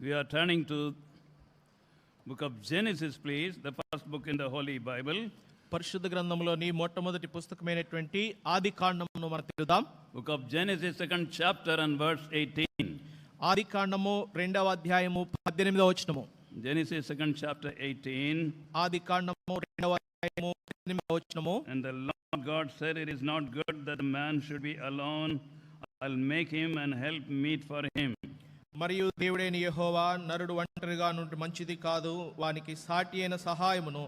We are turning to book of Genesis, please, the first book in the Holy Bible. పరిశుద్ధ గ్రంథంలోని మొట్టమొదటి పుస్తకమైనటువంటి ఆదికాండమును మనం తెలుద్దాం. Book of Genesis, 2nd chapter and verse 18. ఆదికాండము 2వ అధ్యాయము 18వ వచనము. Genesis 2nd chapter 18. ఆదికాండము 2వ అధ్యాయము 18వ వచనము. And the Lord God said, "It is not good that the man should be alone. I'll make him and help meet for him." మరియు దేవుడైన యెహోవా నరుడు ఒంటరిగా నుండి మంచిది కాదు, వానికి సాటి అయిన సహాయమును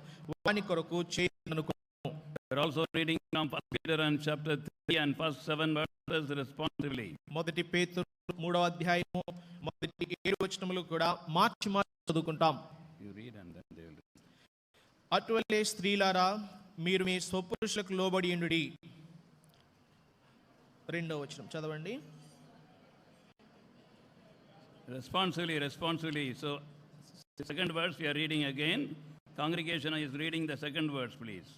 వాని కొరకు చేయుననుకొనెను. We are also reading from 1 Peter and chapter 3 and first 7 verses responsively. మొదటి పేతురు 3వ అధ్యాయము మొదటి 7 వచనములు కూడా మార్చి చదువుకుంటాం. You read and then they will read. అటువలే స్త్రీలారా మీరు మీ స్వపురుషులకు లోబడి ఉండుడి. 2వ వచనం చదవండి. Responsively. So, the second verse we are reading again. Congregation is reading the second verse, please.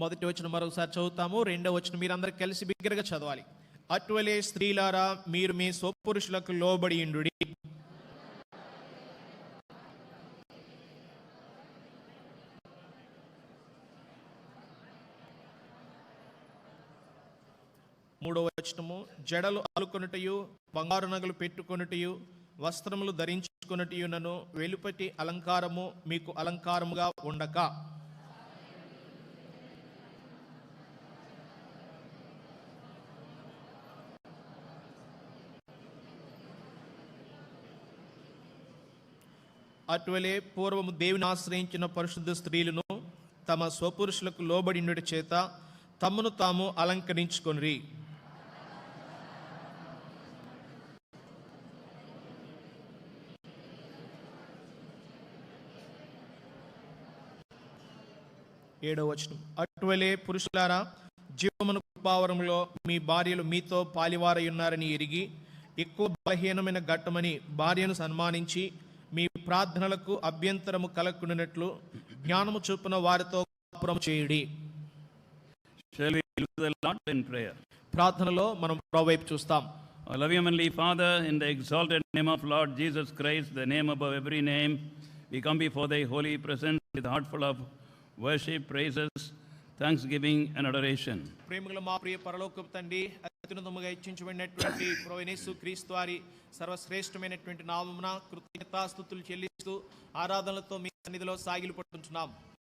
మొదటి వచనం మరోసారి చదువుతాము. 2వ వచనం మీరందరూ కలిసి బిగ్గరగా చదవాలి. అటువలే స్త్రీలారా మీరు మీ స్వపురుషులకు లోబడి ఉండుడి. మూడవ వచనము జడలు అలుకొనుటయు బంగారు నగలు పెట్టుకొనుటయు వస్త్రములు ధరించుకొనుటయునను వెలుపటి అలంకారము మీకు అలంకారముగా ఉండక. అటువలే పూర్వము దేవుని ఆశ్రయించిన పరిశుద్ధ స్త్రీలను తమ స్వపురుషులకు లోబడినటి చేత తమను తాము అలంకరించుకొనిరి. 7వ వచనం అటువలే పురుషులారా జీవమును కృపావరములో మీ భార్యలు మీతో పాలివారై ఉన్నారని ఎరిగి ఎక్కువ బలహీనమైన ఘట్టమని భార్యను సన్మానించి మీ ప్రార్థనలకు అభ్యంతరము కలగకుండానట్లు జ్ఞానము చొప్పున వారితో కాపురము చేయుడి. Shall we look to the Lord in prayer? ప్రార్థనలో మనం ప్రభువు వైపు చూస్తాం. Our loving heavenly Father, in the exalted name of Lord Jesus Christ, the name above every name, we come before thy holy presence with a heart full of worship, praises, thanksgiving and adoration. ప్రేమగల మా ప్రియ పరలోకపు తండ్రి, అత్యున్నతముగా హెచ్చించబడినటువంటి ప్రభువైన యేసుక్రీస్తు వారి సర్వశ్రేష్టమైనటువంటి నామమున కృతజ్ఞతాస్తుతులు చెల్లిస్తూ ఆరాధనలతో మీ సన్నిధిలో సాగిలపడుతున్నాం.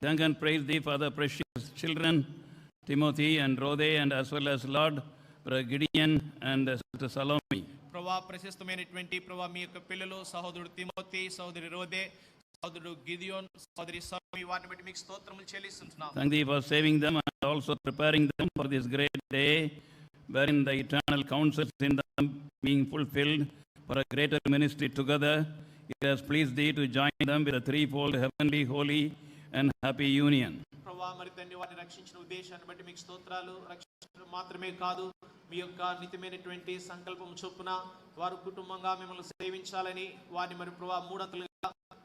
Thank and praise thee for the precious children Timothy and Rode, and as well as Lord Brother Gideon and Sister Salome. ప్రభువా ప్రశస్తమైనటువంటి ప్రభువా మీ యొక్క పిల్లలు సహోదరుడు తిమోతి, సహోదరి రోదే, సహోదరుడు గిదియోన్, సహోదరి సలోమి, వారిని బట్టి మీకు స్తోత్రములు చెల్లిస్తున్నాం. Thank thee for saving them and also preparing them for this great day wherein the eternal counsels in them being fulfilled for a greater ministry together. It has pleased thee to join them with a threefold heavenly, holy and happy union. ప్రభువా మరి తండ్రి వారిని రక్షించిన ఉద్దేశాన్ని బట్టి మీకు స్తోత్రాలు. రక్షించడం మాత్రమే కాదు, మీ యొక్క నిత్యమైనటువంటి సంకల్పం చొప్పున వారు కుటుంబంగా మిమ్మల్ని సేవించాలని వారిని మరి ప్రభువా మూడంతలుగా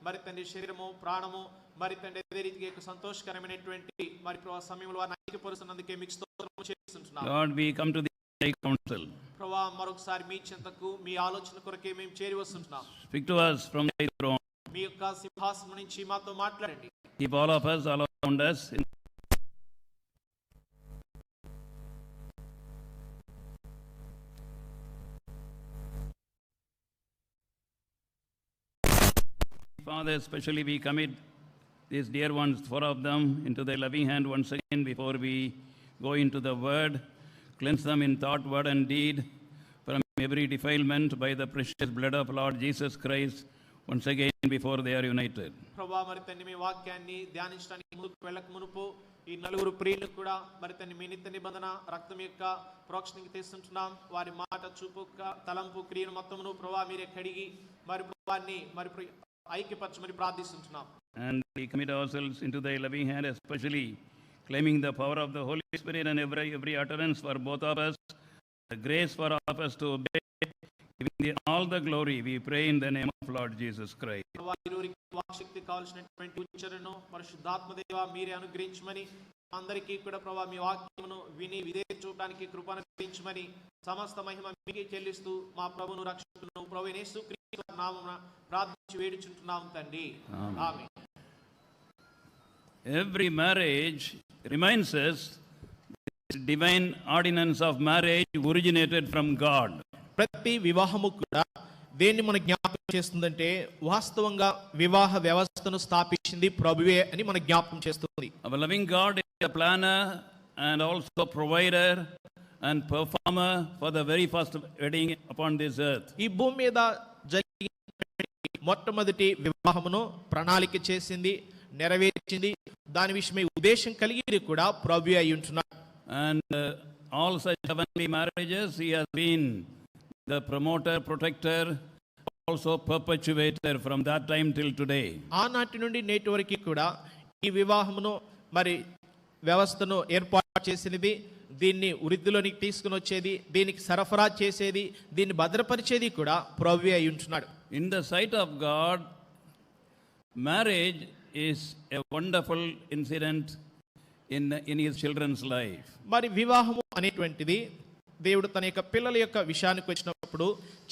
మరి తండ్రి శరీరము ప్రాణము మరి తండ్రి అదే రీతిగా సంతోషకరమైనటువంటి మరి ప్రభువా సమయంలో వారిని ఐక్యపరుస్తున్నందుకే మీకు స్తోత్రము చేస్తున్నాం. Lord, we come to thy counsel. ప్రభువా మరొకసారి మీ చెంతకు మీ ఆలోచన కొరకే మేము చేరి వస్తున్నాం. Speak to us from thy throne. మీ యొక్క సింహాసనం నుంచి మాతో మాట్లాడండి. Keep all of us all around us. Father, especially we commit these dear ones, 4 of them, into thy loving hand once again before we go into the word. Cleanse them in thought, word and deed from every defilement by the precious blood of Lord Jesus Christ once again before they are united. ప్రభువా మరి తండ్రి మీ వాక్యాన్ని ధ్యానించడానికి ముందుకు వెళ్ళక మునుపు ఈ నలుగురు ప్రియులకు కూడా మరి తండ్రి మీ నిత్య నిబంధన రక్తం యొక్క ప్రోక్షణకి తీసుకుంటున్నాం. వారి మాట, చూపు, తలంపు, క్రియను మొత్తమును ప్రభువా మీరే కడిగి మరి ప్రభువాన్ని మరి ఐక్యపరచమని ప్రార్థిస్తున్నాం. And we commit ourselves into thy loving hand, especially claiming the power of the Holy Spirit and every utterance for both of us, the grace for all of us to obey, giving thee all the glory, we pray in the name of Lord Jesus Christ. వాక్శక్తి కావాల్సినటువంటి ఉచ్చరణను పరిశుద్ధాత్మ దేవా మీరే అనుగ్రహించమని, అందరికీ కూడా ప్రభువా మీ వాక్యమును విని విధేయత చూపడానికి కృపను అనుగ్రహించమని సమస్త మహిమ మీకే చెల్లిస్తూ మా ప్రభువును రక్షకుడును ప్రభువైన యేసుక్రీస్తు నామమున ప్రార్థించి వేడుచుంటున్నాం తండ్రి. ఆమేన్. Every marriage reminds us this divine ordinance of marriage originated from God. ప్రతి వివాహము కూడా దేన్ని మన జ్ఞాపకం చేస్తుందంటే వాస్తవంగా వివాహ వ్యవస్థను స్థాపించింది ప్రభువే అని మన జ్ఞాపకం చేస్తుంది. Our loving God is a planner and also provider and performer for the very first wedding upon this earth. ఈ భూమి మీద జరిగిన మొట్టమొదటి వివాహమును ప్రణాళిక చేసింది, నెరవేర్చింది, దాని విషయమై ఉద్దేశం కలిగి కూడా ప్రభువే అయి ఉంటున్నాడు. And all such heavenly marriages he has been the promoter, protector, also perpetuator from that time till today. ఆనాటి నుండి నేటి వరకు కూడా ఈ వివాహమును మరి వ్యవస్థను ఏర్పాటు చేసినది, దీన్ని వృద్ధిలోనికి తీసుకుని వచ్చేది, దీనికి సరఫరా చేసేది, దీన్ని భద్రపరిచేది కూడా ప్రభువే అయి ఉంటున్నాడు. In the sight of God, marriage is a wonderful incident in his children's life. మరి వివాహము అనేటువంటిది దేవుడు తన యొక్క పిల్లల యొక్క విషయానికి వచ్చినప్పుడు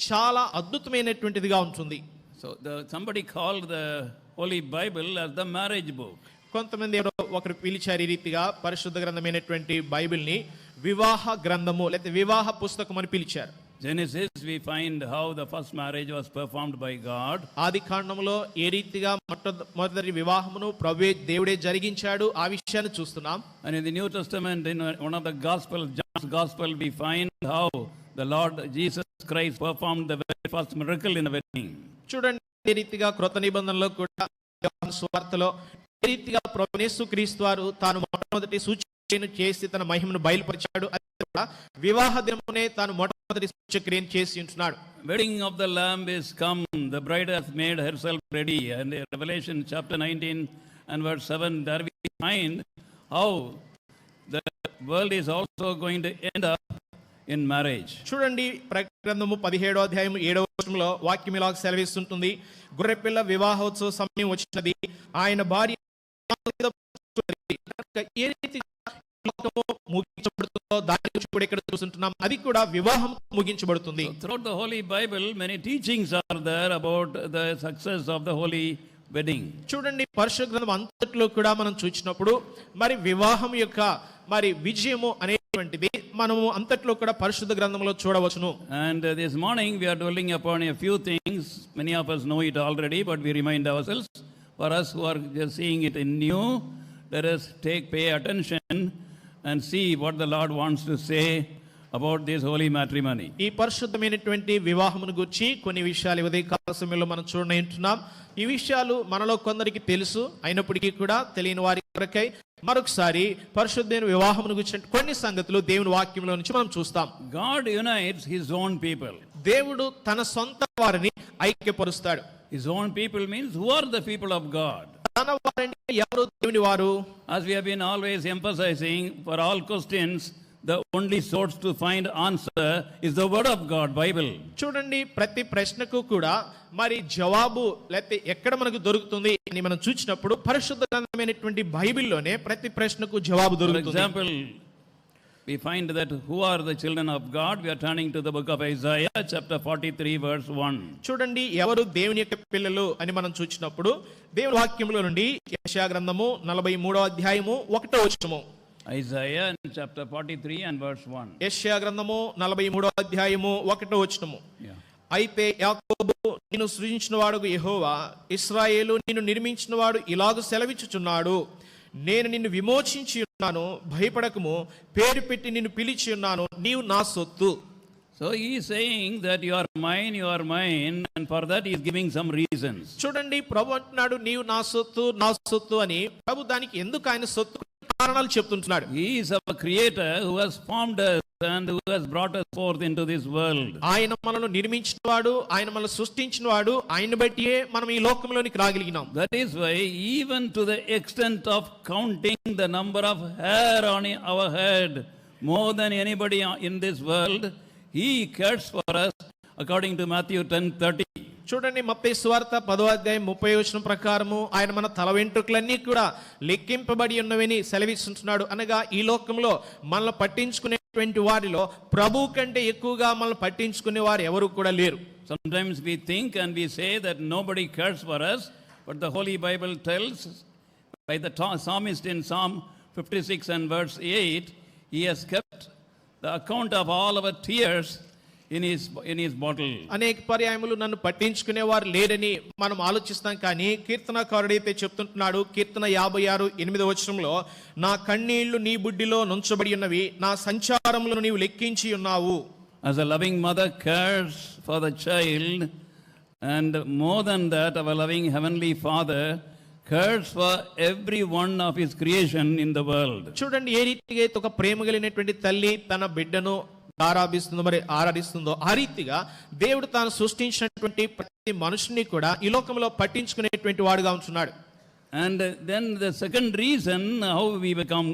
చాలా అద్భుతమైనటువంటిదిగా ఉంటుంది. So somebody called the Holy Bible as the marriage book. కొంతమంది ఒకరు పిలిచారు ఈ రీతిగా పరిశుద్ధ గ్రంథమైనటువంటి బైబిల్ని వివాహ గ్రంథము లేదా వివాహ పుస్తకం అని పిలిచారు. Genesis, we find how the first marriage was performed by God. ఆది కాండములో ఏ రీతిగా మొదటి వివాహమును ప్రభువే దేవుడే జరిగించాడు ఆ విషయాన్ని చూస్తున్నాం. And in the New Testament, in one of the Gospels, John's Gospel, we find how the Lord Jesus Christ performed the very first miracle in the wedding. చూడండి, ఏ రీతిగా క్రొత్త నిబంధనలో కూడా యోహాను సువార్తలో ఏ రీతిగా ప్రభువు యేసుక్రీస్తు వారు తాను మొట్టమొదటి సూచక్రియను చేసి తన మహిమను బయలుపరిచాడు. అది కూడా వివాహ దినమునే తాను మొట్టమొదటి సూచక్రియను చేసి ఉంటున్నాడు. Wedding of the Lamb is come, the bride has made herself ready. And in Revelation chapter 19 and verse 7, there we find how the world is also going to end up in marriage. చూడండి, ప్రకటన గ్రంథము 17వ అధ్యాయం 7వ వచనంలో వాక్యం ఇలా సెలవిస్తుంటుంది, గొర్రెపిల్ల వివాహోత్సవ సమయం వచ్చినది, ఆయన భార్య ఏ రీతిగా లోకము ముగించబడుతుందో దాని గురించి కూడా ఇక్కడ చూస్తుంటున్నాం. అది కూడా వివాహం ముగించబడుతుంది. Throughout the Holy Bible, many teachings are there about the success of the holy wedding. చూడండి, పరిశుద్ధ గ్రంథం అంతట్లో కూడా మనం చూసినప్పుడు మరి వివాహం యొక్క మరి విజయము అనేటువంటిది మనము అంతట్లో కూడా పరిశుద్ధ గ్రంథంలో చూడవచ్చును. And this morning we are dwelling upon a few things. Many of us know it already, but we remind ourselves. For us who are just seeing it in new, let us pay attention and see what the Lord wants to say about this holy matrimony. ఈ పరిశుద్ధమైనటువంటి వివాహమును గురించి కొన్ని విషయాలు ఉదయకాల సమయంలో మనం చూడనుంటున్నాం. ఈ విషయాలు మనలో కొందరికి తెలుసు, అయినప్పటికీ కూడా తెలియని వారి కొరకై మరొకసారి పరిశుద్ధమైన వివాహమును గురించి కొన్ని సంగతులు దేవుని వాక్యంలో నుంచి మనం చూస్తాం. God unites his own people. దేవుడు తన సొంత వారిని ఐక్యపరుస్తాడు. His own people means who are the people of God? తన వారంటే ఎవరు దేవుని వారు? As we have been always emphasizing, for all questions, the only source to find answer is the word of God, Bible. చూడండి, ప్రతి ప్రశ్నకు కూడా మరి జవాబు లేకపోతే ఎక్కడ మనకు దొరుకుతుంది అని మనం చూసినప్పుడు పరిశుద్ధ గ్రంథమైనటువంటి బైబిల్లోనే ప్రతి ప్రశ్నకు జవాబు For దొరుకుతుంది. example, we find that who are the children of God? We are turning to the book of Isaiah, chapter 43, verse 1. చూడండి, ఎవరు దేవుని యొక్క పిల్లలు అని మనం చూసినప్పుడు దేవుని వాక్యంలో నుండి యెషయా గ్రంథము 43వ అధ్యాయము 1వ వచనము. Isaiah chapter 43 and verse 1. యెషయా గ్రంథము 43వ అధ్యాయము 1వ వచనము. Yeah. అయితే యాకోబు నిన్ను సృజించినవాడు యెహోవా, ఇశ్రాయేలు నిన్ను నిర్మించినవాడు ఇలాగు సెలవిచ్చుచున్నాడు, నేను నిన్ను విమోచించి ఉన్నాను, భయపడకము, పేరు పెట్టి నిన్ను పిలిచి ఉన్నాను, నీవు నా సొత్తు. So he is saying that you are mine, and for that he is giving some reasons. చూడండి, ప్రభు అంటున్నాడు నీవు నా సొత్తు అని. ప్రభు దానికి ఎందుకు ఆయన సొత్తు కారణాలు చెప్తుంటున్నాడు. He is our creator who has formed us and who has brought us forth into this world. ఆయన మనల్ని నిర్మించినవాడు, ఆయన మనల్ని సృష్టించినవాడు, ఆయన బట్టియే మనం ఈ లోకంలోనికి రాగలిగినాం. That is why even to the extent of counting the number of hair on our head more than anybody in this world, he cares for us according to Matthew 10:30. చూడండి, మత్తయి సువార్త 10వ అధ్యాయం 30వ వచనం ప్రకారము ఆయన మన తల వెంట్రుకలన్నీ కూడా లెక్కింపబడి ఉన్నవని సెలవిస్తుంటున్నాడు. అనగా ఈ లోకంలో మనల్ని పట్టించుకునేటువంటి వారిలో ప్రభు కంటే ఎక్కువగా మనల్ని పట్టించుకునే వారు ఎవరు కూడా లేరు. sometimes we think and we say that nobody cares for us, but the Holy Bible tells by the psalmist in Psalm 56 and verse 8, he has kept the account of all our tears in his bottle. అనేక పర్యాయములు నన్ను పట్టించుకునేవారు లేరని మనం ఆలోచిస్తాం, కానీ కీర్తనకారుడైతే చెప్తుంటున్నాడు కీర్తన 56:8 వచనంలో, నా కన్నీళ్లు నీ బుడ్డిలో నుంచబడి ఉన్నవి, నా సంచారములను నీవు లెక్కించి ఉన్నావు. As a loving mother cares for the child, and more than that, our loving heavenly Father cares for every one of his creation in the world. చూడండి ఏ రీతిగా అయితే ఒక ప్రేమ కలిగినటువంటి తల్లి తన బిడ్డను ఆరాధిస్తుందో ఆ రీతిగా దేవుడు తాను సృష్టించినటువంటి ప్రతి మనుషుని కూడా ఈ లోకంలో పట్టించుకునేటువంటి వాడుగా ఉంటున్నాడు. And then the second reason how we become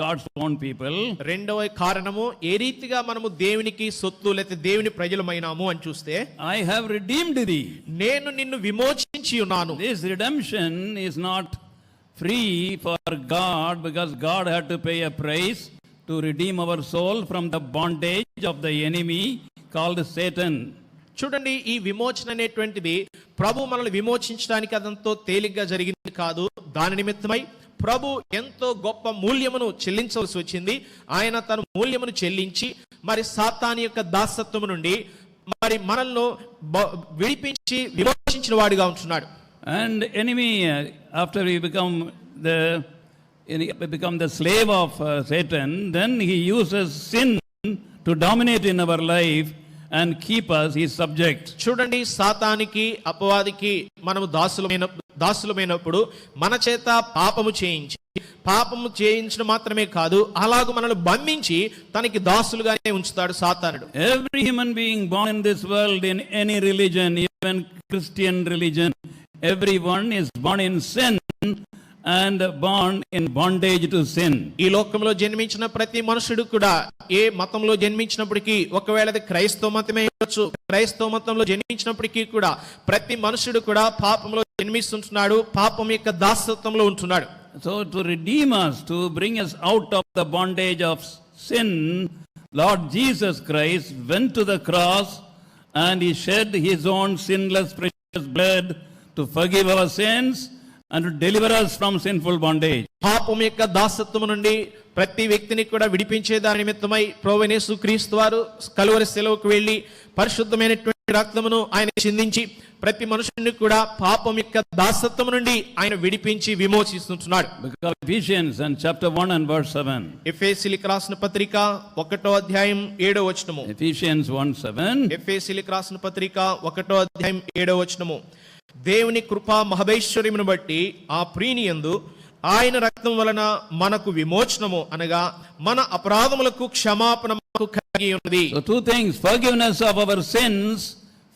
God's own people. రెండవ కారణము ఏ రీతిగా మనము దేవునికి సొత్తు లేకపోతే దేవుని ప్రజలమైనాము అని చూస్తే, I have redeemed thee. నేను నిన్ను విమోచించి ఉన్నాను. This redemption is not free for God, because God had to pay a price to redeem our soul from the bondage of the enemy called Satan. చూడండి ఈ విమోచన అనేటువంటిది ప్రభు మనల్ని విమోచించడానికి అదంతో తేలిగ్గా జరిగింది కాదు. దాని నిమిత్తమై ప్రభు ఎంతో గొప్ప మూల్యమును చెల్లించవలసి వచ్చింది. ఆయన తన మూల్యమును చెల్లించి మరి సాతాను యొక్క దాసత్వము నుండి మరి మనల్ని విడిపించి విమోచించిన వాడిగా ఉంటున్నాడు. And enemy, after we become the slave of Satan, then he uses sin to dominate in our life and keep us his subject. చూడండి సాతానికి అపవాదికి మనము దాసులమైనప్పుడు మన చేత పాపము చేయించడం మాత్రమే కాదు, అలాగూ మనల్ని బంధించి తనకి దాసులుగానే ఉంచుతాడు సాతానుడు. Every human being born in this world, in any religion, even Christian religion, everyone is born in sin and born in bondage to sin. ఈ లోకంలో జన్మించిన ప్రతి మనుషుడు కూడా ఏ మతంలో జన్మించినప్పటికీ, ఒకవేళ అది క్రైస్తవ మతమే అవ్వచ్చు, క్రైస్తవ మతంలో జన్మించినప్పటికీ కూడా ప్రతి మనుషుడు కూడా పాపంలో జన్మిస్తుంటున్నాడు, పాపం యొక్క దాసత్వంలో ఉంటున్నాడు. So to redeem us, to bring us out of the bondage of sin, Lord Jesus Christ went to the cross and he shed his own sinless precious blood to forgive our sins and to deliver us from sinful bondage. పాపం యొక్క దాసత్వము నుండి ప్రతి వ్యక్తిని కూడా విడిపించే దాని నిమిత్తమై ప్రభువైన యేసుక్రీస్తు వారు కలువరి శిలువకు వెళ్ళి పరిశుద్ధమైనటువంటి రక్తమును ఆయన చిందించి ప్రతి మనుషుని కూడా పాపం యొక్క దాసత్వము నుండి ఆయన విడిపించి విమోచిస్తున్నాడు. Ephesians and chapter 1 and verse 7. ఎఫెసీయులకు రాసిన పత్రిక 1:7. Ephesians 1:7. ఎఫెసీయులకు రాసిన పత్రిక 1:7. దేవుని కృపా మహదైశ్వర్యమును బట్టి ఆ ప్రీనియందు ఆయన రక్తం వలన మనకు విమోచనము అనగా మన అపరాధములకు క్షమాపణ కలిగి ఉన్నది. So two things: forgiveness of our sins,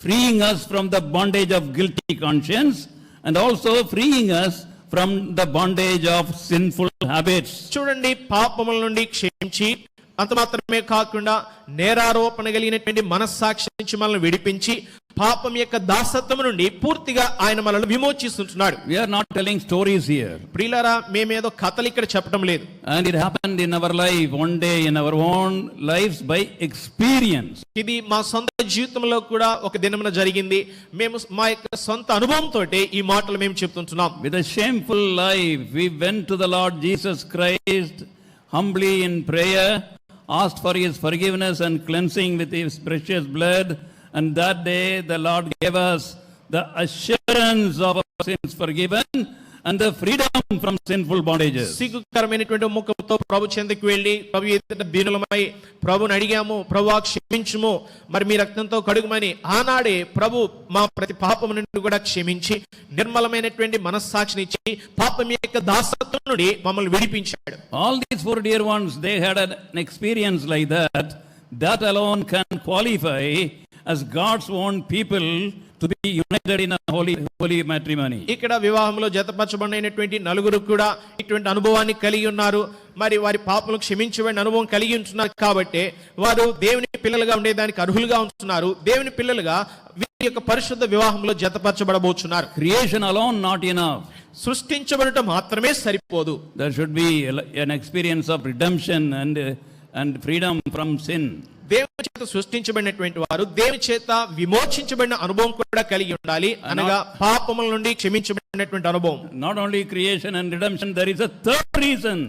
freeing us from the bondage of guilty conscience, and also freeing us from the bondage of sinful habits. చూడండి పాపముల నుండి క్షమించి అంత మాత్రమే కాకుండా నేరారోపణ కలిగినటువంటి మనస్సాక్షి నుంచి మనల్ని విడిపించి పాపం యొక్క దాసత్వం నుండి పూర్తిగా ఆయన మనల్ని విమోచిస్తున్నాడు. We are not telling stories here. ప్రియులారా, మేమేదో కథలు ఇక్కడ చెప్పడం లేదు. And it happened in our life, one day in our own lives, by experience. ఇది మా సొంత జీవితంలో కూడా ఒక దినమున జరిగింది. మేము మా యొక్క సొంత అనుభవంతో ఈ మాటలు మేము చెప్తుంటున్నాం. With a shameful life, we went to the Lord Jesus Christ humbly in prayer, asked for his forgiveness and cleansing with his precious blood, and that day the Lord gave us the assurance of our sins forgiven and the freedom from sinful bondages. సిగ్గుకరమైనటువంటి ముఖంతో ప్రభు చెంతకు వెళ్ళి ప్రభు ఎదుట దీనులమై ప్రభుని అడిగాము, ప్రభువా క్షమించుము, మరి మీ రక్తంతో కడుగుమని. ఆనాడే ప్రభు మా ప్రతి పాపము నుండి కూడా క్షమించి నిర్మలమైనటువంటి మనస్సాక్షిని ఇచ్చి పాపం యొక్క దాసత్వం నుండి మమ్మల్ని విడిపించాడు. All these four dear ones, they had an experience like that. That alone can qualify as God's own people to be united in a holy matrimony. ఇక్కడ వివాహంలో జతపరచబడినటువంటి నలుగురు కూడా ఇటువంటి అనుభవాన్ని కలిగి ఉన్నారు. మరి వారి పాపలను క్షమించబడిన అనుభవం కలిగి ఉంటున్నారు కాబట్టి వారు దేవుని పిల్లలుగా ఉండేదానికి అర్హులుగా ఉంటున్నారు. దేవుని పిల్లలుగా వీరి యొక్క పరిశుద్ధ వివాహంలో జతపరచబడబోతున్నారు. Creation alone not enough. సృష్టించబడటం మాత్రమే సరిపోదు. There should be an experience of redemption and freedom from sin. దేవుని చేత సృష్టించబడినటువంటి వారు దేవుని చేత విమోచించబడిన అనుభవం కూడా కలిగి ఉండాలి, అనగా పాపముల నుండి క్షమించబడినటువంటి అనుభవం. Not only creation and redemption, there is a third reason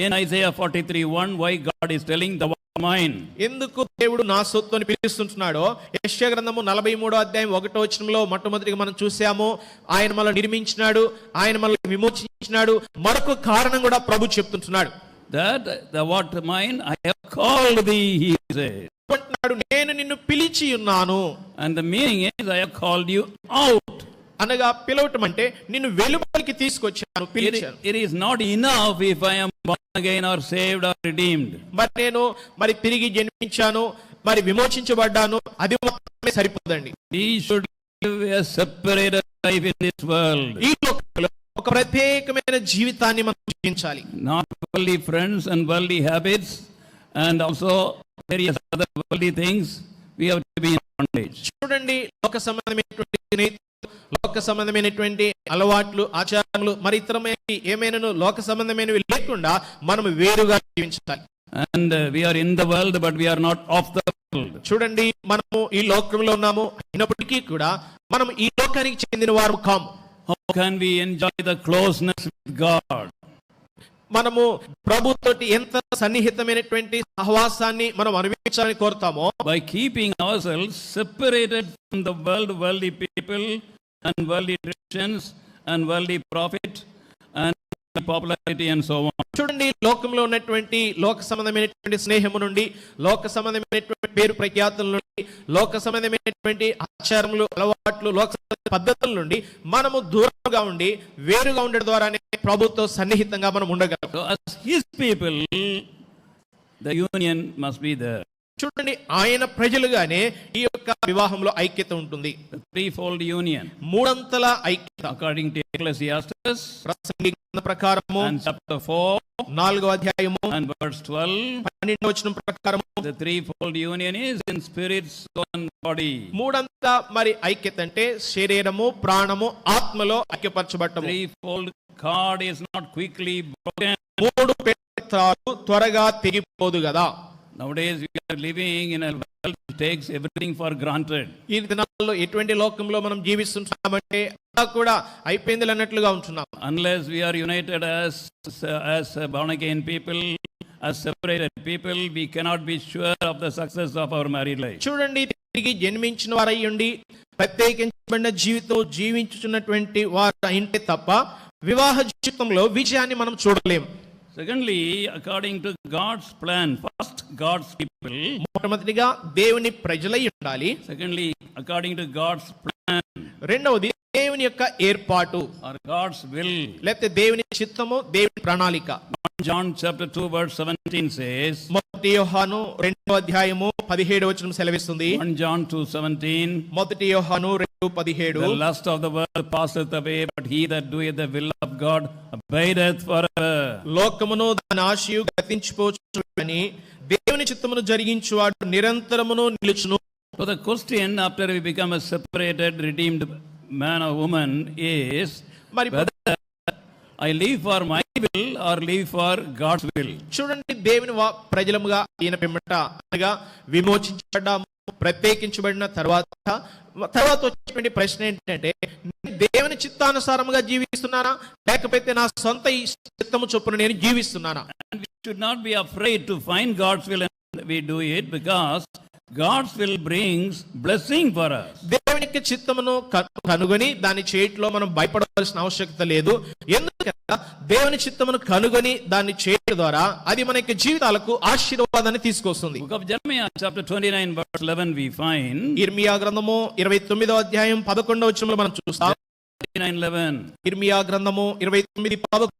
in Isaiah 43:1 why God is telling the mine. ఎందుకు దేవుడు నా సొత్తు అని పిలుస్తుంటున్నాడో యెషయా గ్రంథము 43వ అధ్యాయం 1వ వచనంలో మొట్టమొదటిగా మనం చూసాము. ఆయన మనల్ని నిర్మించినాడు, ఆయన మనల్ని విమోచించినాడు. మరొక కారణం కూడా ప్రభు చెప్తుంటున్నాడు. That the what mine I have called thee, he says. అంటున్నాడు, నేను నిన్ను పిలిచి ఉన్నాను. And the meaning is I have called you out. అనగా పిలవటం అంటే నిన్ను వెలుపలికి తీసుకొచ్చాను, పిలిచాను. It is not enough if I am born again or saved or redeemed. మరి తిరిగి జన్మించాను, మరి విమోచించబడ్డాను, అది మాత్రమే సరిపోదండి. We should live a separated life in this world. ఈ లోకంలో ఒక ప్రత్యేకమైన జీవితాన్ని మనం జీవించాలి. Not worldly friends and worldly habits and also various other worldly things. We have to be in bondage. చూడండి, లోక సంబంధమైనటువంటి అలవాట్లు, ఆచారములు, మరి ఇతరమైన ఏమైనాను లోక సంబంధమైనవి లేకుండా మనం వేరుగా జీవించాలి. And we are in the world but we are not of the world. చూడండి, మనము ఈ లోకంలో ఉన్నాము, అయినప్పటికీ కూడా మనం ఈ లోకానికి చెందిన వారు కాము. How can we enjoy the closeness with God? మనము ప్రభుతోటి ఎంత సన్నిహితమైనటువంటి సహవాసాన్ని మనం అనుభవించాలని కోరుతామో, by keeping ourselves separated from the world, worldly people and worldly traditions and worldly profit and popularity and so on. చూడండి, లోకంలో ఉన్నటువంటి లోక సంబంధమైనటువంటి స్నేహము నుండి, లోక సంబంధమైనటువంటి పేరు ప్రఖ్యాతుల నుండి, లోక సంబంధమైనటువంటి ఆచారములు, అలవాట్లు, లోక పద్ధతుల నుండి మనము దూరంగా ఉండి వేరుగా ఉండడం ద్వారానే ప్రభుతో సన్నిహితంగా మనం ఉండగలం. So as his people, the union must be there. చూడండి, ఆయన ప్రజలుగానే ఈ యొక్క వివాహంలో ఐక్యత ఉంటుంది. The threefold union. మూడంతల ఐక్యత. According to Ecclesiastes ప్రసంగి గ్రంథ ప్రకారము and chapter 4 4వ అధ్యాయము and verse 12, 12వ వచనం ప్రకారము the threefold union is in spirit, soul and body. మూడంత మరి ఐక్యత అంటే శరీరము, ప్రాణము, ఆత్మలో ఐక్యపరచబడటము. Threefold cord is not quickly broken. మూడు పెట్రాలు త్వరగా తెగిపోదు కదా. Nowadays we are living in a world that takes everything for granted. ఈ దినాల్లో ఎటువంటి లోకంలో మనం జీవిస్తున్నామంటే అలా కూడా అయిపోయింది అన్నట్లుగా ఉంటున్నాం. Unless we are united as born again people, as separated people, we cannot be sure of the success of our married life. చూడండి, తిరిగి జన్మించిన వారై ఉండి ప్రత్యేకించబడిన జీవితం జీవించుతున్నటువంటి వారు అయింటే తప్ప వివాహ జీవితంలో విజయాన్ని మనం చూడలేము. Secondly, according to God's plan, first God's people. మొట్టమొదటిగా దేవుని ప్రజలై ఉండాలి. Secondly, according to God's plan. రెండవది దేవుని యొక్క ఏర్పాటు or God's will. లేకపోతే దేవుని చిత్తము, దేవుని ప్రణాళిక. John chapter 2 verse 17 says. మొదటి యోహాను 2వ అధ్యాయము 17వ వచనం సెలవిస్తుంది. 1 John 2:17. మొదటి యోహాను 2:17. The lust of the world passeth away, but he that doeth the will of God abideth forever. లోకమును దాని ఆశయు గతించిపోచును గాని దేవుని చిత్తమును జరిగించువాడు నిరంతరమును నిలుచును. So the question after we become a separated, redeemed man or woman is whether I live for my will or live for God's will. చూడండి, దేవుని ప్రజలముగా ఈయన పిమ్మట అనగా విమోచించబడ్డాము, ప్రత్యేకించబడిన తర్వాత వచ్చేటువంటి ప్రశ్న ఏంటంటే, దేవుని చిత్తానుసారముగా జీవిస్తున్నానా లేకపోతే నా సొంత చిత్తము చొప్పున నేను జీవిస్తున్నానా? And we should not be afraid to find God's will and we do it, because God's will brings blessing for us. దేవుని యొక్క చిత్తమును కనుగొని దాన్ని చేయట్లో మనం భయపడవలసిన అవసరత లేదు. ఎందుకంటే దేవుని చిత్తమును కనుగొని దాన్ని చేయడం ద్వారా అది మన యొక్క జీవితాలకు ఆశీర్వాదాన్ని తీసుకొస్తుంది. Book of Jeremiah chapter 29 verse 11 we find. ఇర్మియా గ్రంథము 29వ అధ్యాయం 11వ వచనంలో మనం చూస్తాం. 29:11. ఇర్మియా గ్రంథము 29:11.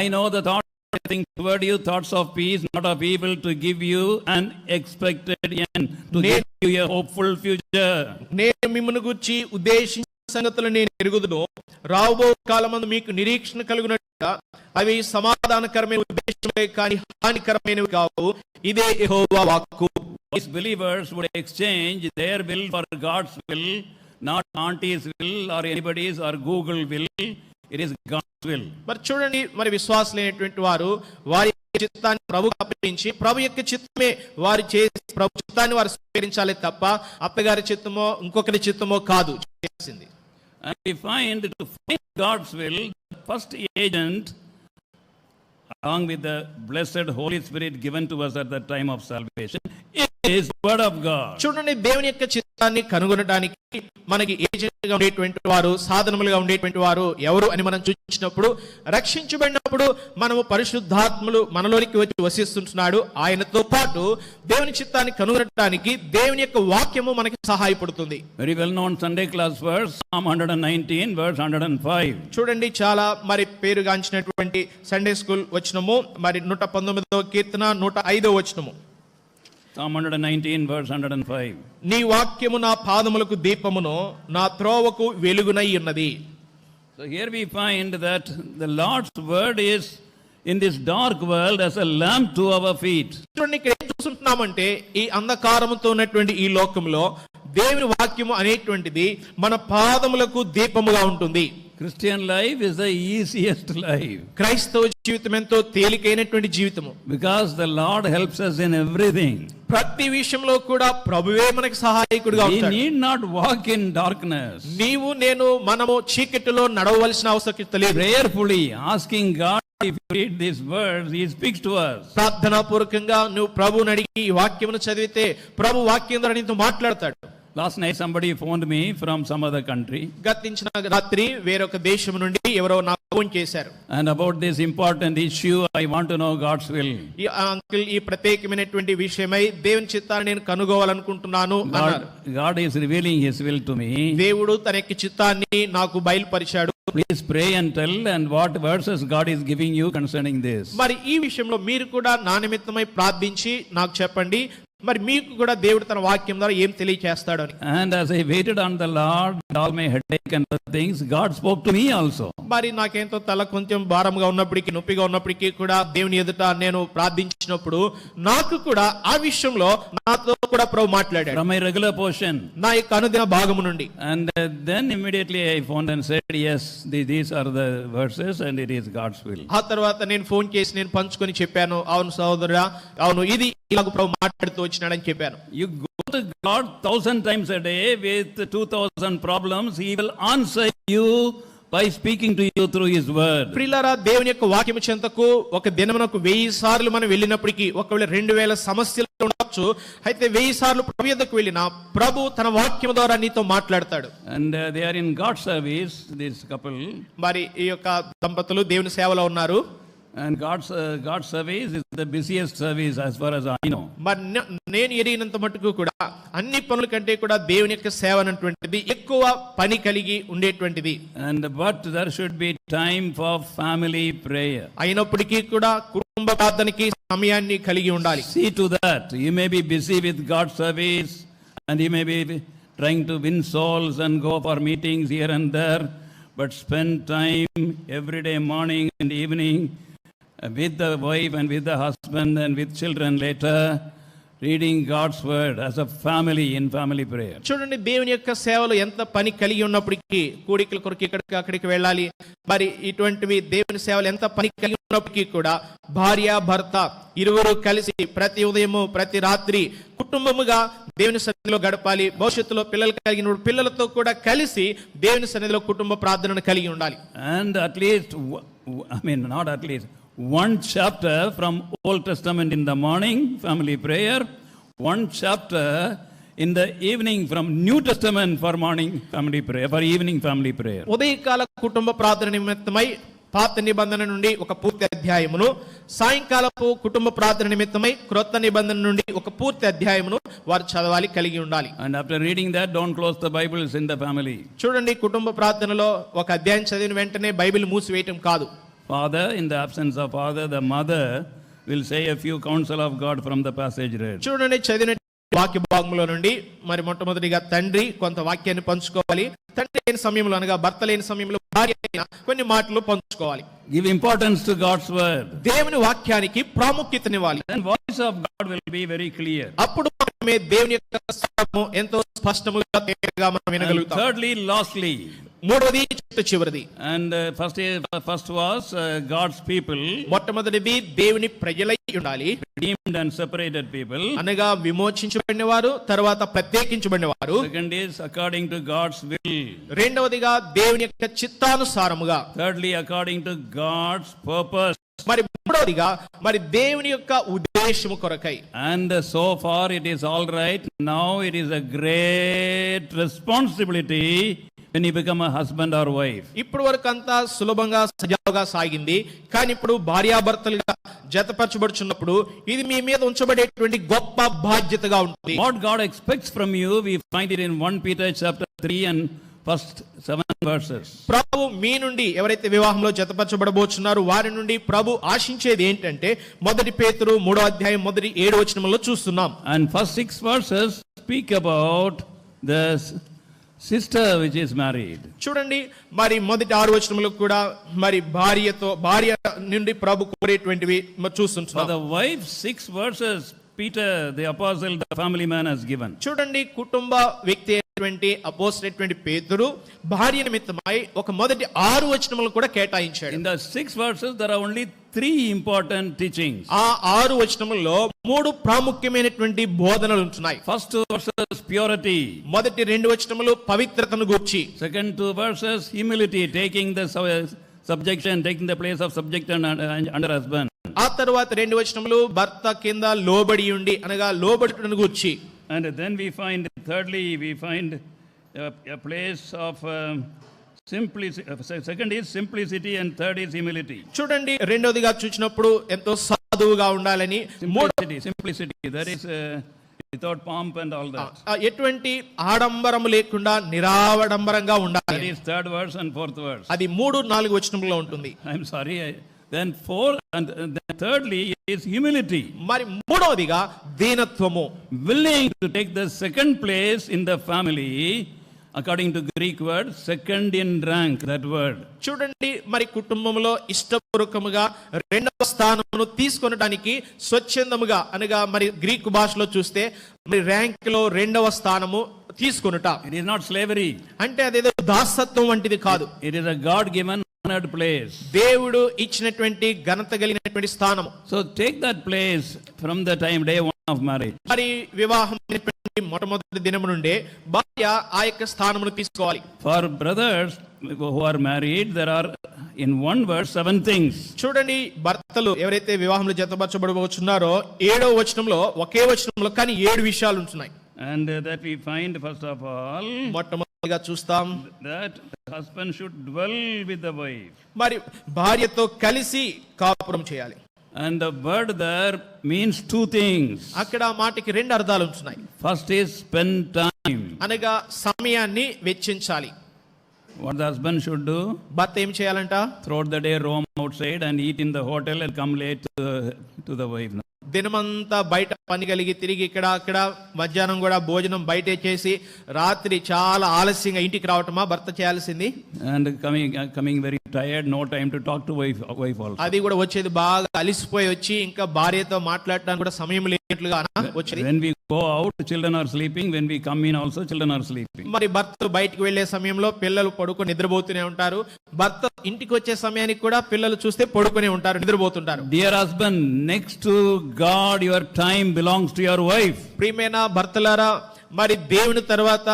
I know the thoughts I think toward you, thoughts of peace, not of evil, to give you an expected end, to give you a hopeful future. నేను మిమ్మును గూర్చి ఉద్దేశించిన సంగతులు నేను ఎరుగుదును, రాబో కాలమందు మీకు నిరీక్షణ కలుగునట్లుగా అవి సమాధానకరమైన ఉద్దేశమే కానీ హానికరమైనవి కావు. ఇదే యెహోవా వాక్కు. These believers would exchange their will for God's will, not auntie's will or anybody's or Google will. It is God's will. మరి చూడండి, మరి విశ్వాసులైనటువంటి వారు వారి చిత్తాన్ని ప్రభుకు అప్పగించి ప్రభు యొక్క చిత్తమే వారు చేసి ప్రభు చిత్తాన్ని వారు స్వీకరించాలి తప్ప అత్తగారి చిత్తమో ఇంకొకరి చిత్తమో కాదు చేయాల్సింది. And we find to find God's will, the first agent, along with the blessed Holy Spirit given to us at the time of salvation, is the Word of God. చూడండి, దేవుని యొక్క చిత్తాన్ని కనుగొనడానికి మనకి ఏజెంట్ గా ఉండేటువంటి వారు, సాధనములుగా ఉండేటువంటి వారు ఎవరు అని మనం చూసినప్పుడు, రక్షించబడినప్పుడు మనము పరిశుద్ధాత్ములు మనలోనికి వచ్చి వసిస్తున్నాడు. ఆయనతో పాటు దేవుని చిత్తాన్ని కనుగొనడానికి దేవుని యొక్క వాక్యము మనకి సహాయపడుతుంది. Very well known Sunday class verse, Psalm 119 verse 105. చూడండి, చాలా మరి పేరుగాంచినటువంటి సండే స్కూల్ వచనము, మరి 119వ కీర్తన 105వ వచనము. Psalm 119 verse 105. నీ వాక్యము నా పాదములకు దీపమును నా త్రోవకు వెలుగునై ఉన్నది. So here we find that the Lord's word is in this dark world as a lamp to our feet. చూడండి, ఇక్కడ ఏం చూస్తున్నామంటే ఈ అంధకారముతో ఉన్నటువంటి ఈ లోకంలో దేవుని వాక్యము అనేటువంటిది మన పాదములకు దీపముగా ఉంటుంది. Christian life is the easiest life. క్రైస్తవ జీవితం ఎంతో తేలికైనటువంటి జీవితము. Because the Lord helps us in everything. ప్రతి విషయంలో కూడా ప్రభువే మనకి సహాయకుడిగా We ఉంటాడు. need not walk in darkness. నీవు నేను మనము చీకటిలో నడవవలసిన అవసరం లేదు. Prayerfully asking God, if you read these words, He speaks to us. ప్రార్థనా పూర్వకంగా నువ్వు ప్రభువుని అడిగి ఈ వాక్యమును చదివితే ప్రభు వాక్యం ద్వారా నీతో మాట్లాడతాడు. Last night somebody phoned me from some other country. గతించిన రాత్రి వేరొక దేశం నుండి ఎవరో నాకు ఫోన్ చేశారు. And about this important issue, I want to know God's will. ఈ అంకుల్, ఈ ప్రత్యేకమైనటువంటి విషయమై దేవుని చిత్తాన్ని నేను కనుగోవాలనుకుంటున్నాను అన్నారు. God is revealing His will to me. దేవుడు తన యొక్క చిత్తాన్ని నాకు బయలుపరిచాడు. Please pray and tell and what verses God is giving you concerning this. మరి ఈ విషయంలో మీరు కూడా నా నిమిత్తమై ప్రార్థించి నాకు చెప్పండి, మరి మీకు కూడా దేవుడు తన వాక్యం ద్వారా ఏం తెలియచేస్తాడు అని. And as I waited on the Lord, all my headache and other things, God spoke to me also. మరి నాకేంతో తల కొంచెం భారంగా ఉన్నప్పటికీ, నొప్పిగా ఉన్నప్పటికీ కూడా దేవుని ఎదుట నేను ప్రార్థించినప్పుడు నాకు కూడా ఆ విషయంలో నాతో కూడా ప్రభు మాట్లాడాడు. From my regular portion. నా యొక్క అనుదిన భాగము నుండి. And then immediately I phoned and said, yes, these are the verses and it is God's will. ఆ తర్వాత నేను ఫోన్ చేసి నేను పంచుకొని చెప్పాను, అవును సహోదరుడా, అవును ఇది ఇలాగ ప్రభు మాట్లాడుతూ వచ్చినాడని చెప్పాను. You go to God 1000 times a day with 2000 problems, He will answer you by speaking to you through His word. ప్రియులారా, దేవుని యొక్క వాక్యము చెంతకు ఒక దినమునకు 1000 సార్లు మనం వెళ్ళినప్పటికీ, ఒకవేళ 2000 సమస్యలు ఉండొచ్చు, అయితే 1000 సార్లు ప్రభు యొద్దకు వెళ్ళినా ప్రభు తన వాక్యము ద్వారా నీతో మాట్లాడతాడు. And they are in God's service, this couple. మరి ఈ యొక్క దంపతులు దేవుని సేవలో ఉన్నారు. And God's service is the busiest service as far as I know. మరి నేను ఎరిగినంత మట్టుకు కూడా అన్ని పనుల కంటే కూడా దేవుని యొక్క సేవ అనేటువంటిది ఎక్కువ పని కలిగి ఉండేటువంటిది. But there should be time for family prayer. అయినప్పటికీ కూడా కుటుంబ ప్రార్థనకి సమయాన్ని కలిగి ఉండాలి. See to that. You may be busy with God's service and you may be trying to win souls and go for meetings here and there, but spend time every day, morning and evening, with the wife and with the husband and with children later, reading God's word as a family in family prayer. చూడండి, దేవుని యొక్క సేవలో ఎంత పని కలిగి ఉన్నప్పటికీ, కూడికల కొరకు ఇక్కడికి అక్కడికి వెళ్ళాలి, మరి ఇటువంటివి దేవుని సేవలు ఎంత పని కలిగి ఉన్నప్పటికీ కూడా భార్య భర్త ఇరువురు కలిసి ప్రతి ఉదయము ప్రతి రాత్రి కుటుంబముగా దేవుని సన్నిధిలో గడపాలి. భవిష్యత్తులో పిల్లలు కలిగిన పిల్లలతో కూడా కలిసి దేవుని సన్నిధిలో కుటుంబ ప్రార్థనను కలిగి ఉండాలి. And not at least one chapter from Old Testament in the morning, family prayer, one chapter in the evening from New Testament for morning family prayer, for evening family prayer. ఉదయకాల కుటుంబ ప్రార్థన నిమిత్తమై పాత నిబంధన నుండి ఒక పూర్తి అధ్యాయమును, సాయంకాలపు కుటుంబ ప్రార్థన నిమిత్తమై క్రొత్త నిబంధన నుండి ఒక పూర్తి అధ్యాయమును వారు చదవాలి, కలిగి ఉండాలి. And after reading that, don't close the Bibles in the family. చూడండి, కుటుంబ ప్రార్థనలో ఒక అధ్యాయం చదివిన వెంటనే బైబిల్ మూసివేయటం కాదు. Father, in the absence of father, the mother will say a few counsel of God from the passage read. చూడండి, చదివిన వాక్య భాగంలో నుండి మరి మొట్టమొదటిగా తండ్రి కొంత వాక్యాన్ని పంచుకోవాలి. తండ్రి లేని సమయంలో అనగా భర్త లేని సమయంలో భార్య కొన్ని మాటలు పంచుకోవాలి. Give importance to God's word. దేవుని వాక్యానికి ప్రాముఖ్యతనివ్వాలి. Then voice of God will be very clear. అప్పుడు మాత్రమే దేవుని యొక్క స్వరము ఎంతో స్పష్టముగా తేటగా మనం వినగలుగుతాం. Thirdly, lastly, మూడవది చివరిది. And first was God's people, మొట్టమొదటిది దేవుని ప్రజలై ఉండాలి, redeemed and separated people. అనగా విమోచించబడిన వారు, తర్వాత ప్రత్యేకించబడిన వారు. Second is according to God's will. రెండవదిగా దేవుని యొక్క చిత్తానుసారముగా. Thirdly, according to God's purpose. మరి మూడవదిగా మరి దేవుని యొక్క ఉద్దేశము కొరకై. And so far it is all right. Now it is a great responsibility when you become a husband or wife. ఇప్పుడు వరకు అంతా సులభంగా సజావుగా సాగింది, కానీ ఇప్పుడు భార్యాభర్తలుగా జతపరచబడుచున్నప్పుడు ఇది మీ మీద ఉంచబడేటువంటి గొప్ప బాధ్యతగా ఉంటుంది. What God expects from you, we find it in 1 Peter chapter 3 and first 7 verses. ప్రభు మీ నుండి ఎవరైతే వివాహంలో జతపరచబడబోచున్నారో వారి నుండి ప్రభు ఆశించేది ఏంటంటే మొదటి పేతురు 3వ అధ్యాయం మొదటి 7 వచనంలో చూస్తున్నాం. And first 6 verses speak about the sister which is married. చూడండి, మరి మొదటి 6 వచనంలో కూడా మరి భార్య నుండి ప్రభు కోరేటువంటివి చూస్తున్నాం. For the wife 6 verses Peter the apostle, the family man, has given. చూడండి, కుటుంబ వ్యక్తి అయినటువంటి అపోస్తలుడు అయినటువంటి పేతురు భార్య నిమిత్తమై ఒక మొదటి 6 వచనములు కూడా కేటాయించాడు. In the 6 verses there are only 3 important teachings. ఆ 6 వచనముల్లో 3 ప్రాముఖ్యమైనటువంటి బోధనలు ఉంటున్నాయి. First 2 verses purity. మొదటి 2 వచనములు పవిత్రతను గూర్చి. Second 2 verses humility, taking the subjection, taking the place of subject under husband. ఆ తర్వాత 2 వచనములు భర్త కింద లోబడి ఉండి అనగా లోబడుటను గూర్చి. And then we find, thirdly, we find a place of simplicity. Second is simplicity and third is humility. చూడండి, రెండోదిగా చూసినప్పుడు ఎంతో సాధువుగా ఉండాలని. Simplicity, that is without pomp and all that. ఎటువంటి ఆడంబరము లేకుండా నిరాడంబరంగా ఉండాలి. That is third verse and fourth verse. అది 3, 4 వచనములో ఉంటుంది. I'm sorry. Then fourth and then thirdly is humility. మరి మూడవదిగా దీనత్వము. Willing to take the second place in the family, according to Greek word, second in rank, that word. చూడండి, మరి కుటుంబంలో ఇష్టపూర్వకముగా రెండవ స్థానమును తీసుకొనడానికి స్వచ్ఛందముగా అనగా మరి గ్రీకు భాషలో చూస్తే మరి ర్యాంక్ లో రెండవ స్థానము తీసుకొనుట. It is not slavery. అంటే అదేదో దాసత్వం వంటిది కాదు. It is a God given honored place. దేవుడు ఇచ్చినటువంటి ఘనత కలిగినటువంటి స్థానము. So take that place from the time day one of marriage. మరి వివాహం మొట్టమొదటి దినము నుండే భార్య ఆ యొక్క స్థానమును తీసుకోవాలి. For brothers who are married, there are in one verse 7 things. చూడండి, భర్తలు ఎవరైతే వివాహంలో జతపరచబడబోచున్నారో 7వ వచనంలో ఒకే వచనంలో కానీ 7 విషయాలు ఉంటున్నాయి. And that we find first of all, మొట్టమొదటిగా చూస్తాం that the husband should dwell with the wife. మరి భార్యతో కలిసి కాపురం చేయాలి. And the word there means 2 things. అక్కడ మాటకి 2 అర్థాలు ఉంటున్నాయి. First is spend time. అనగా సమయాన్ని వెచ్చించాలి. What the husband should do? భర్త ఏం చేయాలంట? Throughout the day roam outside and eat in the hotel and come late to the wife. దినమంతా బయట పని కలిగి తిరిగి ఇక్కడ అక్కడ మధ్యాహ్నం కూడా భోజనం బయటే చేసి రాత్రి చాలా ఆలస్యంగా ఇంటికి రావటమా భర్త చేయాల్సింది? And coming very tired, no time to talk to wife also. అది కూడా వచ్చేది బాగా అలిసిపోయి వచ్చి ఇంకా భార్యతో మాట్లాడడానికి కూడా సమయం లేనట్లుగా వచ్చేది. When we go out, children are sleeping. When we come in also, children are sleeping. మరి భర్త బయటికి వెళ్లే సమయంలో పిల్లలు పడుకొని నిద్రపోతూనే ఉంటారు. భర్త ఇంటికి వచ్చే సమయానికి కూడా పిల్లలు చూస్తే పడుకొని ఉంటారు, నిద్రపోతుంటారు. Dear husband, next to God, your time belongs to your wife. ప్రియమైన భర్తలారా, మరి దేవుని తర్వాత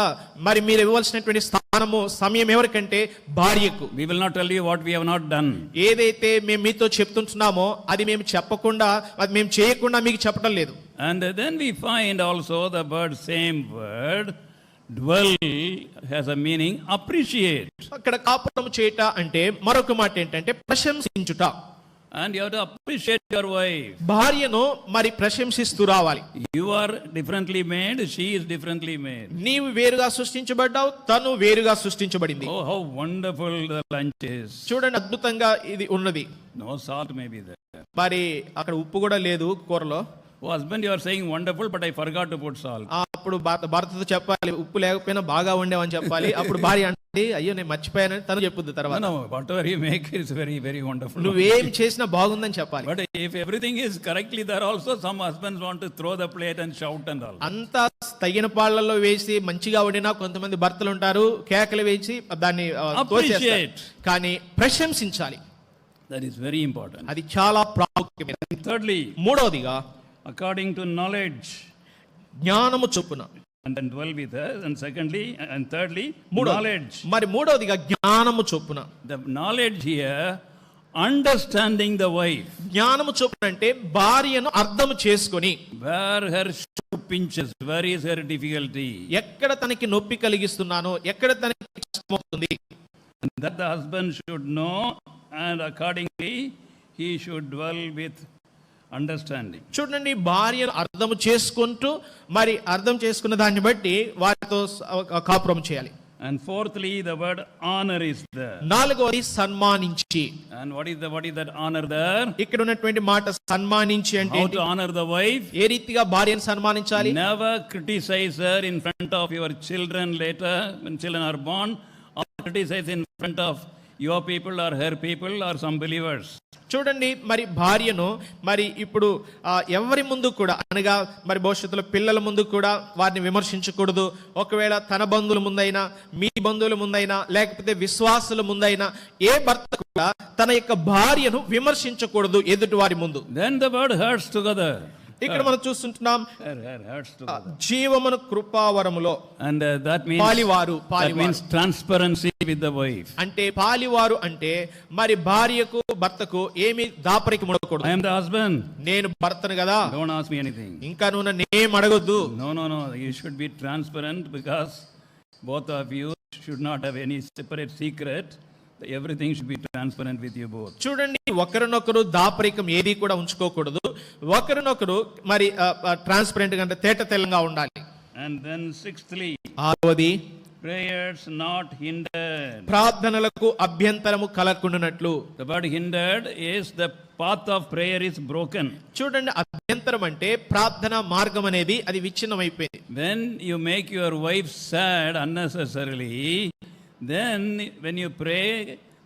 మరి మీరు ఇవ్వాల్సినటువంటి స్థానము సమయం ఎవరికంటే భార్యకు. We will not tell you what we have not done. ఏదైతే మేము మీతో చెప్తుంటున్నామో అది మేము చెప్పకుండా అది మేము చేయకుండా మీకు చెప్పడం లేదు. And then we find also the word, same word, dwell, has a meaning appreciate. అక్కడ కాపురం చేయట అంటే మరొక మాట ఏంటంటే ప్రశంసించుట. And you have to appreciate your wife. భార్యను మరి ప్రశంసిస్తూ రావాలి. You are differently made, she is differently made. నీవు వేరుగా సృష్టించబడ్డావు, తను వేరుగా సృష్టించబడింది. Oh, how wonderful the lunch is. చూడండి, అద్భుతంగా ఇది ఉన్నది. No salt may be there. మరి అక్కడ ఉప్పు కూడా లేదు కూరలో. Oh, husband, you are saying wonderful, but I forgot to put salt. అప్పుడు భర్తతో చెప్పాలి, ఉప్పు లేకపోయినా బాగా వండేవని చెప్పాలి. అప్పుడు భార్య అంటే అయ్యో నేను మర్చిపోయానని తను చెప్పుద్ది No, తర్వాత. no, whatever you make is very, very wonderful. నువ్వేం చేసినా బాగుందని చెప్పాలి. But if everything is correctly there also, some husbands want to throw the plate and shout and all. అంతా తగిన పాళ్ళల్లో వేసి మంచిగా వండినా కొంతమంది భర్తలు ఉంటారు కేకలు వేసి దాన్ని తోసేస్తారు. Appreciate. కానీ ప్రశంసించాలి, That is very important. అది చాలా ప్రాముఖ్యమైనది. Thirdly, మూడవదిగా according to knowledge, జ్ఞానము చొప్పున. and then dwell with us. And secondly, and thirdly, knowledge. మరి మూడవదిగా జ్ఞానము చొప్పున. The knowledge here, understanding the wife, జ్ఞానము చొప్పున అంటే భార్యను అర్థం చేసుకొని, where her shoe pinches, where is her difficulty, ఎక్కడ తనకి నొప్పి కలిగిస్తున్నానో, ఎక్కడ తనకి కష్టమవుతుంది, and that the husband should know, and accordingly he should dwell with understanding. చూడండి, భార్యను అర్థం చేసుకుంటూ మరి అర్థం చేసుకున్న దాన్ని బట్టి వారితో కాపురం చేయాలి. And fourthly, the word honor is there. నాలుగవది సన్మానించి. And what is that honor there? ఇక్కడ ఉన్నటువంటి మాట సన్మానించి అంటే How to honor the wife? ఏ రీతిగా భార్యను సన్మానించాలి? Never criticize her in front of your children later when children are born, or criticize in front of your people or her people or some believers. చూడండి, మరి భార్యను మరి ఇప్పుడు ఎవరి ముందు కూడా అనగా మరి భవిష్యత్తులో పిల్లల ముందు కూడా వారిని విమర్శించకూడదు. ఒకవేళ తన బంధువుల ముందైనా, మీ బంధువుల ముందైనా, లేకపోతే విశ్వాసుల ముందైనా ఏ భర్త కూడా తన యొక్క భార్యను విమర్శించకూడదు ఎదుటి వారి ముందు. Then the word hurts together. ఇక్కడ మనం చూస్తుంటున్నాం Hurts together. జీవమును కృపావరములో. And that means transparency with the wife. అంటే పాలివారు అంటే మరి భార్యకు భర్తకు ఏమి దాపరికి ఉండకూడదు. I am the husband. నేను భర్తను కదా, Don't ask me anything. ఇంకా నువ్వు నన్నేం అడగొద్దు. No. You should be transparent because both of you should not have any separate secret. Everything should be transparent with you both. చూడండి, ఒకరినొకరు దాపరికం ఏది కూడా ఉంచుకోకూడదు. ఒకరినొకరు మరి ట్రాన్స్పరెంట్ గా అంటే తేట తెల్లంగా ఉండాలి. And then sixthly, ఆరవది prayers not hindered. ప్రార్థనలకు అభ్యంతరము కలగకుండానట్లు. The word hindered is the path of prayer is broken. చూడండి, అభ్యంతరం అంటే ప్రార్థన మార్గం అనేది అది విచ్ఛిన్నమైపోయింది. When you make your wife sad unnecessarily, then when you pray,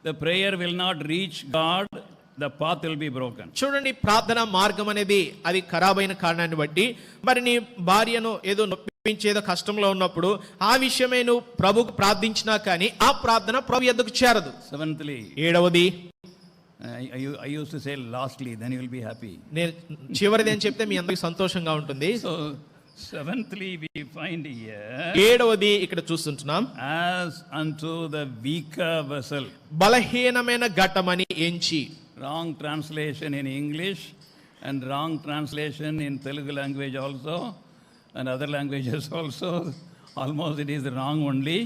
the prayer will not reach God, the path will be broken. చూడండి, ప్రార్థన మార్గం అనేది అది ఖరాబైన కారణాన్ని బట్టి మరి నీ భార్యను ఏదో నొప్పించేదో కష్టంలో ఉన్నప్పుడు ఆ విషయమే నువ్వు ప్రభుకు ప్రార్థించినా కానీ ఆ ప్రార్థన ప్రభు యొద్దకు చేరదు. Seventhly, ఏడవది I used to say lastly, then you will be happy. నేను చివరిది అని చెప్తే మీ అందరికి సంతోషంగా ఉంటుంది. So seventhly, we find here, ఏడవది ఇక్కడ చూస్తుంటున్నాం, as unto the weaker vessel. బలహీనమైన ఘటమని ఎంచి. Wrong translation in English and wrong translation in Telugu language also and other languages also. Almost it is wrong only.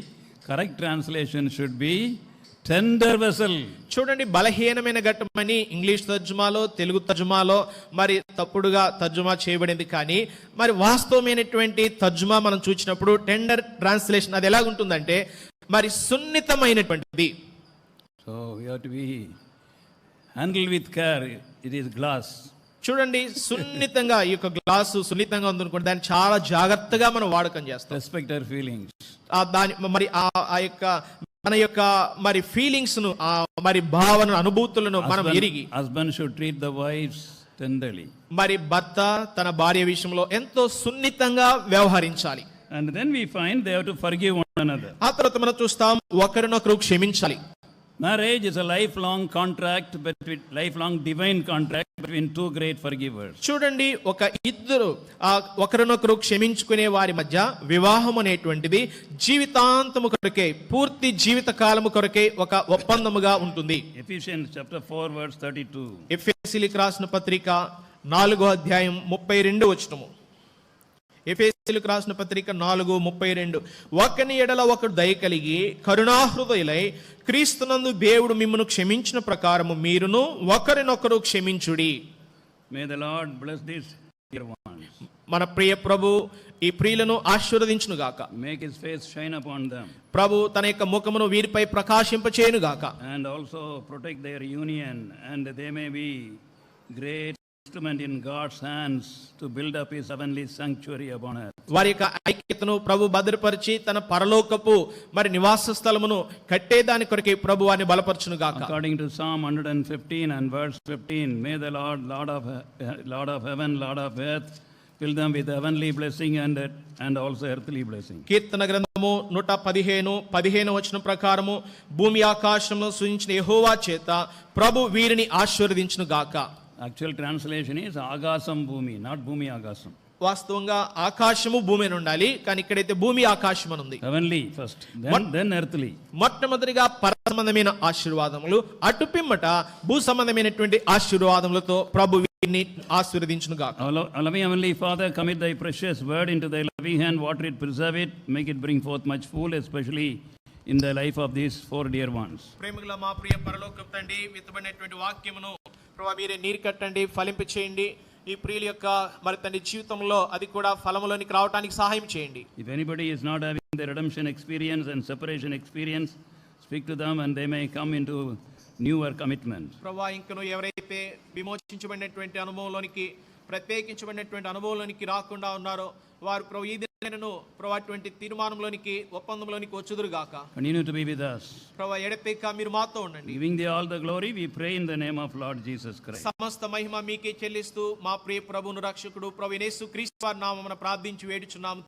Correct translation should be tender vessel. చూడండి, బలహీనమైన ఘట్టమని English తర్జుమాలో, Telugu తర్జుమాలో మరి తప్పుడుగా తర్జుమా చేయబడింది. కానీ మరి వాస్తవమైనటువంటి తర్జుమా మనం చూసినప్పుడు టెండర్ ట్రాన్స్లేషన్ అది ఎలాగుంటుందంటే మరి సున్నితమైనటువంటిది. So we have to be handled with care. It is glass. చూడండి, సున్నితంగా ఈ యొక్క గ్లాసు సున్నితంగా ఉందనుకోండి, దాన్ని చాలా జాగ్రత్తగా మనం వాడకం చేస్తాం. Respect our feelings. దాని మరి ఆ యొక్క మన యొక్క మరి ఫీలింగ్స్ ను మరి భావన అనుభూతులను మనం ఎరిగి Husband should treat the wives tenderly. మరి భర్త తన భార్య విషయంలో ఎంతో సున్నితంగా వ్యవహరించాలి. And then we find they have to forgive one another. ఆ తర్వాత మనం చూస్తాం ఒకరినొకరు క్షమించాలి. Marriage is a lifelong contract, lifelong divine contract between two great forgivers. చూడండి, ఒక ఇద్దరు ఒకరినొకరు క్షమించుకునే వారి మధ్య వివాహం అనేటువంటిది జీవితాంతము కొరకే, పూర్తి జీవిత కాలము కొరకే ఒక ఒప్పందముగా ఉంటుంది. Ephesians chapter 4 verse 32. ఎఫెసీయులకు రాసిన పత్రిక 4వ అధ్యాయం 32వ వచనము. ఎఫెసీయులకు రాసిన పత్రిక 4:32. ఒకని ఎడల ఒకడు దయ కలిగి కరుణాహృదయులై క్రీస్తునందు దేవుడు మిమ్మును క్షమించిన ప్రకారము మీరును ఒకరినొకరు క్షమించుడి. May the Lord bless these dear ones. మన ప్రియ ప్రభు ఈ ప్రియులను ఆశీర్వదించును గాక. Make his face shine upon them. ప్రభు తన యొక్క ముఖమును వీరిపై ప్రకాశింపచేయును గాక. And also protect their union, and they may be great instrument in God's hands to build up his heavenly sanctuary upon earth. వారి యొక్క ఐక్యతను ప్రభు భద్రపరిచి తన పరలోకపు మరి నివాస స్థలమును కట్టేదాని కొరకే ప్రభు వారిని బలపరచును గాక. According to Psalm 115 and verse 15, may the Lord, Lord of heaven, Lord of earth, fill them with heavenly blessing and also earthly blessing. కీర్తన గ్రంథము 115 వచనం ప్రకారము భూమి ఆకాశమును సృజించిన యెహోవా చేత ప్రభు వీరిని ఆశీర్వదించును గాక. Actual translation is Agasam Bhumi, not Bhumi Agasam. వాస్తవంగా ఆకాశము భూమి అని ఉండాలి, కానీ ఇక్కడైతే భూమి ఆకాశం అని ఉంది. Heavenly first, then earthly. మొట్టమొదటిగా పర సంబంధమైన ఆశీర్వాదములు, అటు పిమ్మట భూ సంబంధమైనటువంటి ఆశీర్వాదములతో ప్రభు వీరిని ఆశీర్వదించును గాక. Our loving Heavenly Father, commit thy precious word into thy loving hand, water it, preserve it, make it bring forth much fruit, especially in the life of these 4 dear ones. ప్రేమగల మా ప్రియ పరలోకపు తండ్రి, విత్తబడినటువంటి వాక్యమును ప్రభు మీరే నీరు కట్టండి, ఫలింప చేయండి. ఈ ప్రియుల యొక్క మరి తండ్రి జీవితంలో అది కూడా ఫలములోనికి రావడానికి సహాయం చేయండి. If anybody is not having the redemption experience and separation experience, speak to them and they may come into newer commitment. ప్రభువా, ఇంకను ఎవరైతే విమోచించబడినటువంటి అనుభవంలోనికి, ప్రత్యేకించబడినటువంటి అనుభవంలోనికి రాకుండా ఉన్నారో వారు ప్రభు ఈ దినను ప్రభు అటువంటి తీర్మానంలోనికి, ఒప్పందంలోనికి వచ్చుదురు గాక. Continue to be with us. ప్రభు ఎడతెక్క మీరు మాతో ఉండండి. Giving thee all the glory, we pray in the name of Lord Jesus Christ. సమస్త మహిమ మీకే చెల్లిస్తూ మా ప్రియ ప్రభువును రక్షకుడు ప్రభు యేసు క్రీస్తు వారి నామమున ప్రార్థించి వేడుచున్నాము.